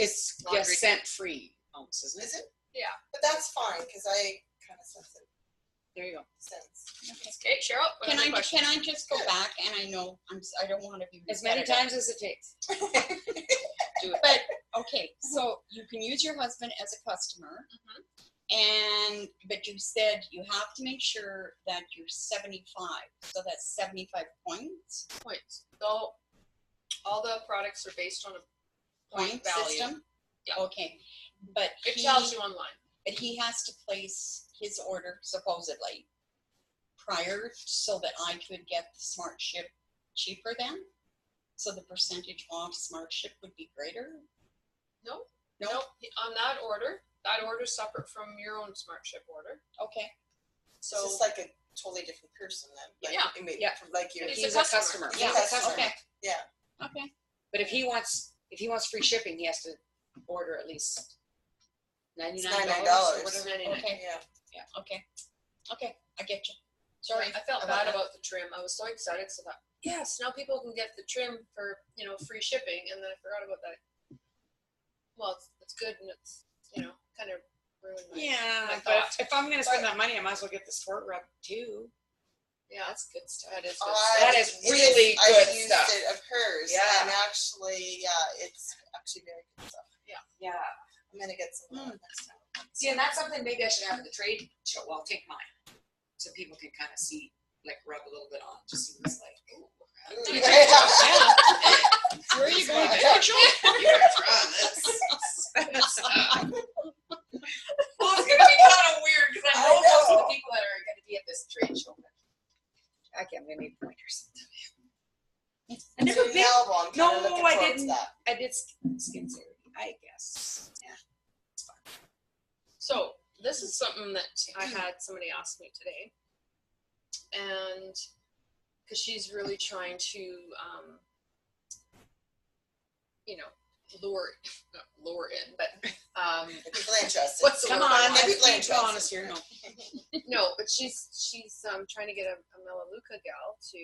Laundry. just scent free almost, isn't it? is it? Yeah. But that's fine because I kind of sense it. There you go. Sense. like. Okay, Cheryl. what Can other I questions? can I just go back and I know I don't want to be As many repetitive. times as it takes. Do it. But okay, so you can use your husband as a customer, but you said you have to make sure that you're 75. So that's 75 points Points. So all the products are based on a point value. system. Yeah. Okay, but It tells you online. But he has to place his order supposedly prior so that I could get the smart ship cheaper then. So the percentage off smart ship would be greater. No. No? Nope. On that order's separate from your own smart ship order. Okay. So So it's just like a totally different person then. Like, Yeah. I mean, Yeah. Like you. He's He's a a customer. customer. Yeah. He's a customer. Okay. Yeah. Okay. But if he wants free shipping, he has to order at least $99 $99 or whatever. 99. Okay. Yeah. Okay. Okay. I get you. Sorry. I felt about bad that. about the trim. I was so excited so that yes, now people can get the trim for free shipping, and then I forgot about that. Well, it's good and it's kind of ruined my Yeah, my but thought. if I'm going to spend that money, I might as well get the sport rub too. Yeah, That's good stuff. that is good. That is It really I've good used stuff. it of hers. Yeah. And actually, yeah, it's actually very good stuff. Yeah. I'm gonna get some of that next time. See, and that's something maybe I should have at the trade show. Well, I'll take mine so people can kind of see, like, rub a little bit on, just see what it's like. Ooh. Where are you going? You better try this. Well, it's gonna be kind of weird because I know I most of know. the people that are gonna be at this trade show. Okay, I'm gonna need pointers. I never been. Now, I'm No, kinda looking I towards didn't. that. I did skin therapy, I guess. Yeah, it's fine. So this is something that I had somebody ask me today, and because she's really trying to, not lure in, but If people are interested. What's the Come word I on, want? Maybe let's be blame honest here. No. No, but she's trying to get a Melaleuca gal to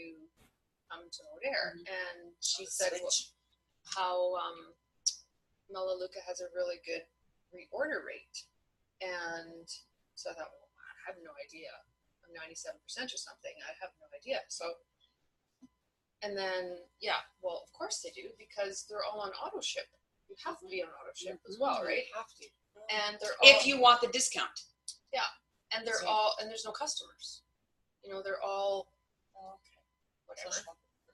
come to Modere, and she said Switch. how Melaleuca has a really good reorder rate, and so I thought, well, I have no idea. I'm 97% or something. I have no idea. So, and then well, of course they do because they're all on auto ship. You have to be on auto ship as well, right? You have to. And they're all If you want the discount. and they're So- all and there's no customers. They're all whatever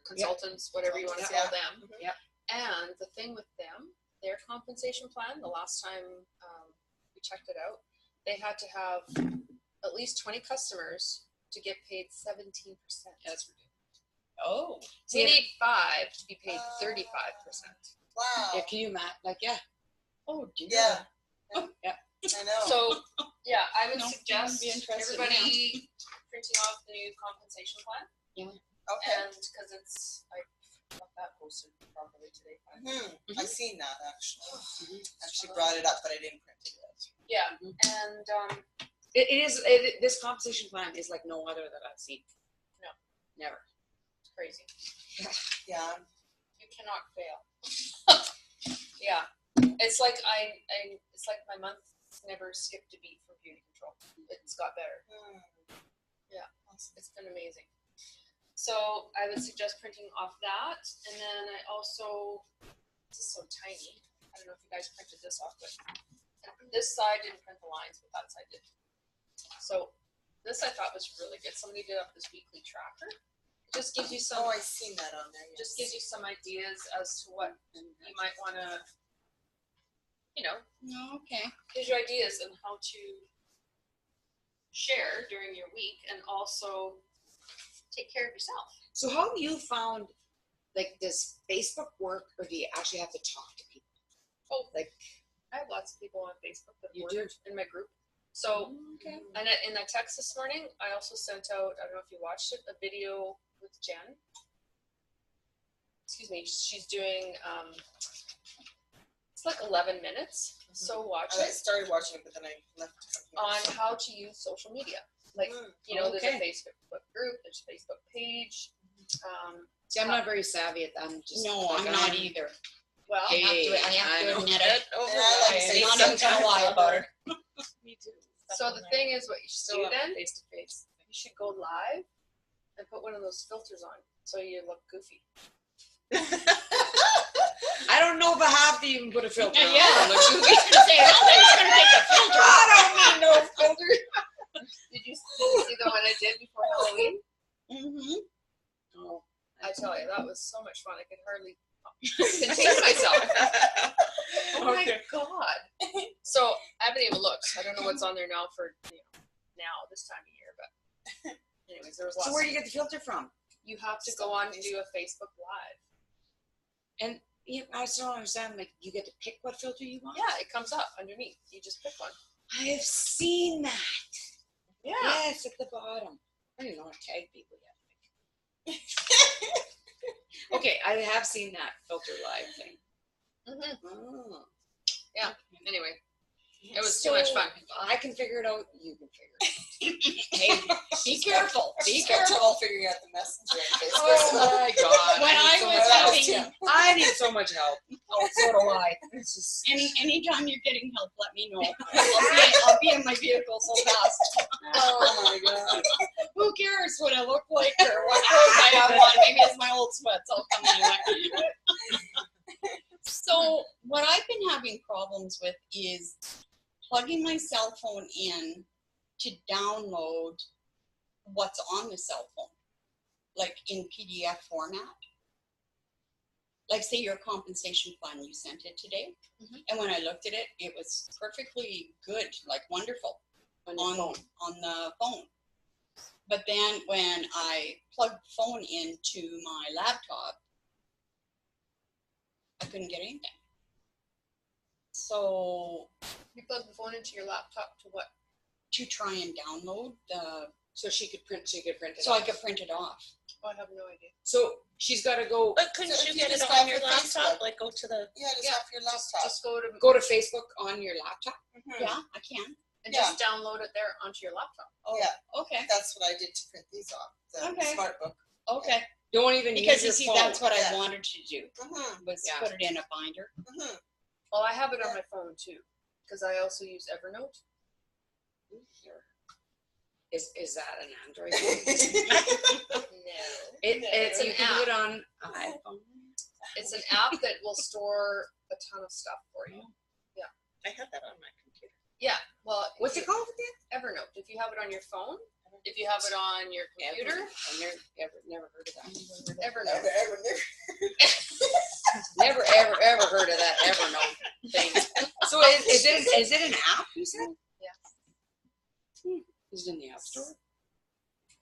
consultants, whatever you want to Yeah. call them. Yep. And the thing with them, their compensation plan, the last time we checked it out. They had to have at least 20 customers to get paid 17%. That's ridiculous. Oh, So you need 5 to be paid 35%. Wow. Yeah, can you imagine? Like, yeah. oh dear. Yeah. Yeah. I know. So, yeah, I would No, suggest be interested everybody printing off the new compensation plan. Okay. And because I got that posted properly today. I seen that actually. Actually brought it up, but I didn't print it yet. Yeah, and This compensation plan is like no other that I've seen. No. Never. it's crazy. Yeah. You cannot fail. Yeah, it's like it's like my month never skipped a beat from beauty control. It's got better. Yeah, it's been amazing. So I would suggest printing off that, and then I also, this is so tiny. I don't know if you guys printed this off, but this side didn't print the lines, but that side did. So this I thought was really good. Somebody did up this weekly tracker. It just gives you some. Oh, I seen that on there. Yes. Just gives you some ideas as to what you might want to, Okay. gives you ideas on how to share during your week and also take care of yourself. So how have you found, like, does Facebook work, or do you actually have to talk to people? Oh, Like, I have lots of people on Facebook that You work do? in my group. So, okay. and in that text this morning, I also sent out, I don't know if you watched it, a video with Jen. Excuse me, she's doing, it's like 11 minutes. So watch I it started watching it, but then I left. on how to use social media. Like, there's a Okay. Facebook group, there's a Facebook page. See, I'm not very savvy at that. I'm just No, like, I'm not either. Well, I have to know. admit it. And I I like am not even gonna lie about it. Me too. so the thing is, what you should Still do up then, face to face. you should go live and put one of those filters on so you look goofy. I don't know if I have to even put a filter on. Yeah. I'm like, I was gonna say, I don't think it's gonna take a filter. I don't need no filter. Did you see the one I did before Halloween? Mm-hmm. Oh, I tell you, that was so much fun. I could hardly contain myself. Oh my god! So I haven't even looked. I don't know what's on there now for now this time of year, but anyways, there was lots. so where do you get the filter from? You have to go on to do a Facebook Live. And I still don't understand. Like, you get to pick what filter you want. Yeah, it comes up underneath. You just pick one. I have seen that. Yeah. Yes, at the bottom. I don't even know how to tag people yet. Okay, I have seen that filter live thing. Oh. Yeah. Anyway, it was too much fun. I can figure it out. You can figure it out. Hey, be careful. Be Still careful. trouble figuring out the messenger on Facebook. Oh my God. When I so was much help. having, I need so much help. oh, so do I. It's just, Anytime you're getting help, let me know. I'll be in my vehicle so fast. oh my God. Who cares what I look like or what clothes I have on? Maybe it's my old sweats. I'll come anyway. So what I've been having problems with is plugging my cell phone in to download what's on the cell phone, like in PDF format. Like, say your compensation plan, you sent it today, and when I looked at it, it was perfectly good, like wonderful on the phone. But then when I plugged the phone into my laptop, I couldn't get anything. So You plug the phone into your laptop to what? to try and download the, so she could print it so I off. could print it off. Oh, I have no idea. So she's got to go But couldn't So you if you get it just on have your your laptop? Facebook. Like go to the. Yeah, just Yeah, off your laptop. Just go to go to Facebook on your laptop. Yeah, I can. and just download it there onto your laptop. Oh, Yeah. okay, That's what I did to print these off. The Okay. smart book. okay. Don't even Because use you your see, phone. that's what Yeah. I wanted to do, was Yeah. put it in a binder. Well, I have it on my phone too, because I also use Evernote. Is that an Android? No. It's an you can do it on iPhone. It's an app that will store a ton of stuff for you. I have that on my computer. Yeah. Well, What's if it called again? Evernote. If you have it on your phone, if you have it on your computer, I've never heard of that. Evernote. Never ever heard of that Evernote thing. So is it an app? You said? Yes. Is it in the app store?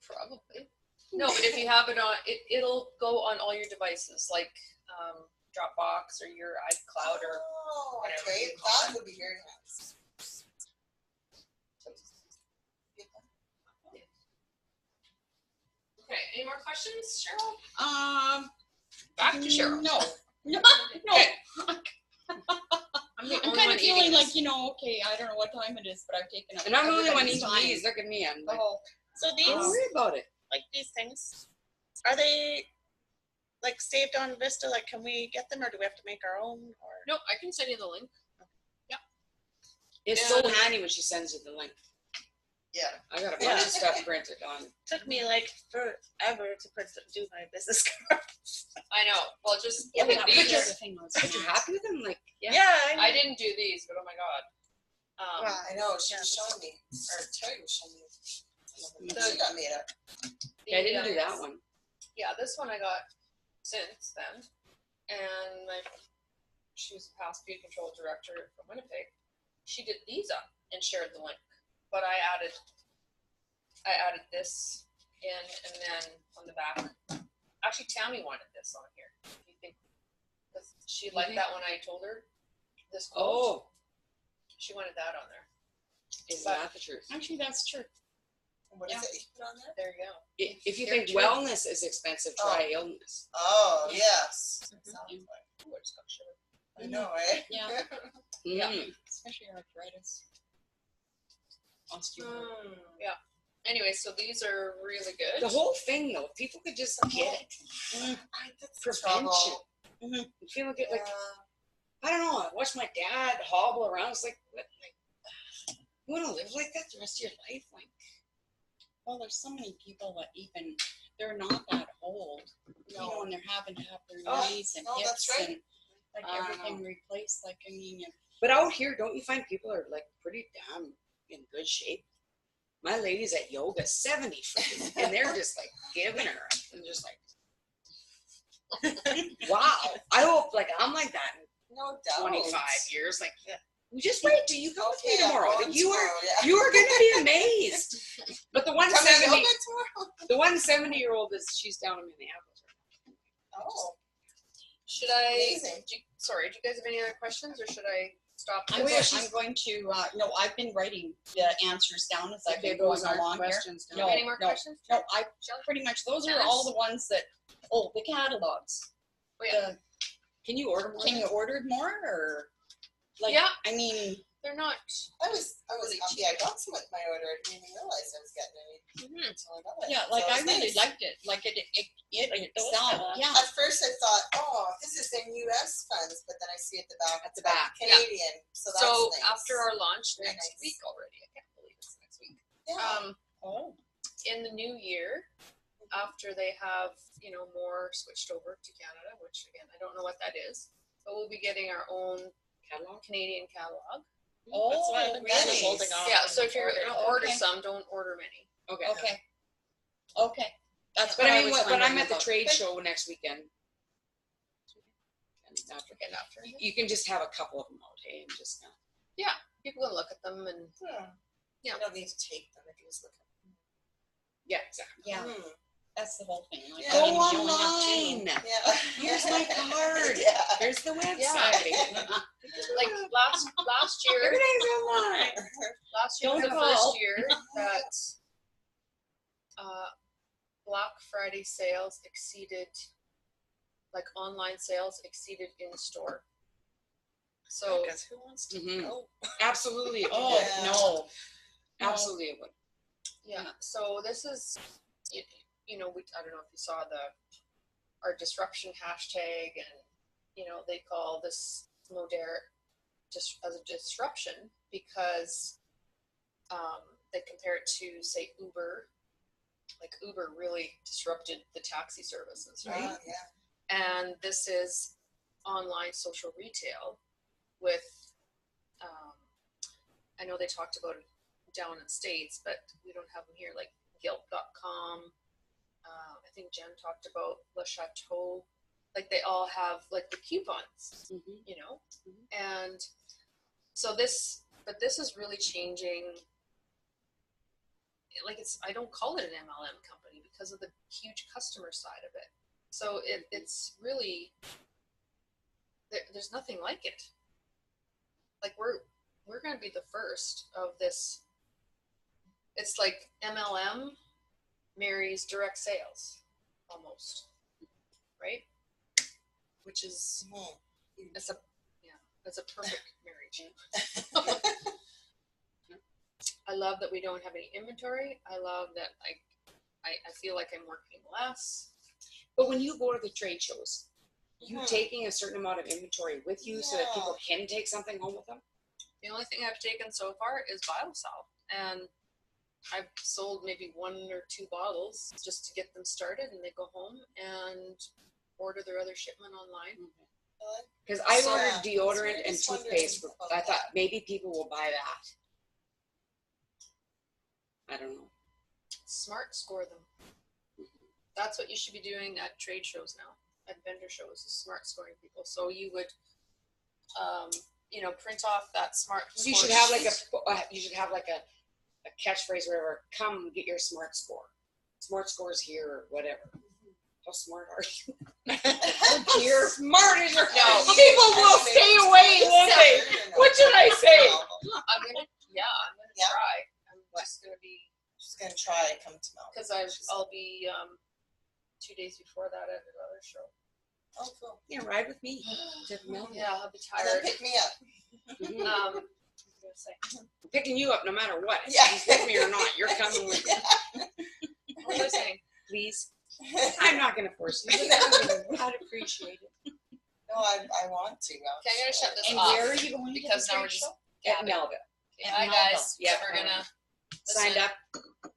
Probably. No, but if you have it on, it'll go on all your devices, like Dropbox or your iCloud or whatever. Okay, you call that it. would be very nice. Okay, any more questions, Cheryl? Back to Cheryl. No. No. Okay. I'm the I'm only kind one of feeling eating like, this. okay, I don't know what time it is, but I've taken up And I'm the only one everybody's eating time. these. Look at me. I'm like, Oh, So these, don't worry about it. like these things, are they like saved on Vista? Like, can we get them, or do we have to make our own? Or No, I can send you the link. It's so handy when she sends you the link. Yeah. I got a bunch of stuff printed on. took me like forever to do my business cards. I know. Well, just Yeah, look but at put these. your- the thing was, But you're happy with them? Like, I didn't do these, but oh my god. Wow. I know, she was showing me, or Terry was showing me. The- She got made up. yeah, I didn't do that one. Yeah, this one I got since then, and she was a past food control director from Winnipeg. She did these up and shared the link, but I added this in, and then on the back. Actually, Tammy wanted this on here. You think she liked Mhm. that when I told her this quote? Oh, She wanted that on there. is that the truth? actually, that's true. What is it you put on there? There you go. If you Very think true. wellness is expensive, try illness. Oh, Yeah. yes. Mm-hmm. Sounds like- Ooh, I just got sugar. I know, eh? Yeah, Yeah. especially arthritis. Osteoporosis. Yeah. Anyway, so these are really good. The whole thing, though, if people could just get it. That's Prevention. trouble. You feel like, like, Yeah. I don't know. I watched my dad hobble around. It's like, what, like, you want to live like that the rest of your life? Like, Well, there's so many people that even, they're not that old, and they're having to have their Oh, knees and no, hips that's right. and like I everything know. replaced. Like, I mean, but out here, don't you find people are like pretty damn in good shape? My lady's at yoga, 70 freaking, and they're just like giving her, and just like, wow. I hope like I'm like that in No doubt. 25 years. Like, you just wait till you come with me Okay, tomorrow. I'm Like, on you are tomorrow, yeah. you are gonna be amazed. But the one Come in 70 tomorrow. the one 70-year-old is she's down in Minneapolis. Oh, Should I? Amazing. Sorry, do you guys have any other questions, or should I stop? I'm, this? going to, no, I've been writing the answers down as I've Okay, been going those aren't along here. questions. No, Any more questions? No, I pretty much, those are all the ones that, the catalogs. Oh, yeah. Can you order more? Can you order more or? Like, Yeah. I mean, They're not. I was Really happy I got some with my order. I didn't even realize I was getting any Mhm. until I got it. yeah, like So I it's really nice. liked it. Like it Like those itself. catalogs? Yeah. At first I thought, oh, this is in U.S. funds, but then I see at the back, At the back, yeah. Canadian. So that's So nice. after our launch Very next nice. week already, I can't believe it's next week. yeah. Oh. In the new year, after they have more switched over to Canada, which again I don't know what that is, but we'll be getting our own Catalog? Canadian catalog. Oh, That's why I've been kind of really? holding off. Yeah, on so if you're ordering. gonna order Okay. some, don't order many. Okay. Okay. Okay. That's But what I I mean, was when I'm wondering at the about. trade show next weekend, and after, Again, after you can just have a couple of them out, hey, and just people can look at them and Yeah. Yeah. You don't need to take them if you just look at them. yeah, exactly. Yeah, Hmm. that's the whole thing. Like, Yeah. I Go mean, you only have online. Yeah. Here's my card. Yeah. There's the website. like last year. Everything's online. Last year was Don't the call. first year that Black Friday sales exceeded, like online sales exceeded in store. So Because who wants to Mhm. go? Absolutely. Oh Yeah. no. Absolutely it would. yeah, so this is, I don't know if you saw our disruption hashtag, and they call this Modere just as a disruption because they compare it to say Uber. Like Uber really disrupted the taxi services, right? Yeah. And this is online social retail with I know they talked about it down in States, but we don't have them here, like Guilt.com. I think Jen talked about Le Chateau. Like they all have like the coupons, Mhm. and So this is really changing. Like I don't call it an MLM company because of the huge customer side of it. So it's really, there's nothing like it. Like we're going to be the first of this. It's like MLM marries direct sales almost, right? Which is, it's a perfect marriage. I love that we don't have any inventory. I love that I feel like I'm working less. But when you go to the trade shows, you taking a certain amount of inventory with you so that people can take something home with them? The only thing I've taken so far is BioSol, and I've sold maybe 1 or 2 bottles just to get them started, and they go home and order their other shipment online. Because I ordered deodorant and toothpaste. I thought maybe people will buy that. I don't know. Smart score them. That's what you should be doing at trade shows now, at vendor shows, is smart scoring people. So you would, print off that smart. So you should have like a catchphrase, or whatever. Come get your smart score. Smart score's here, or whatever. How smart are you? You're smart as your. No. People will stay away, won't they? What should I say? I'm gonna try. I'm just gonna try and come to Melbourne. Because I'll be 2 days before that at another show. Oh, cool. Yeah, ride with me to Melbourne. Yeah, I'll be And then tired. pick me up. What was I gonna say? I'm picking you up no matter what. Yeah. You pick me or not, you're coming with me. What was I saying? Please. I'm not going to force you. I'd appreciate it. No, I want to. Okay, I'm gonna shut this And off where are you going? because to the now we're trade just show? At Melville. Hi guys. Yeah, We're gonna signed listen. up.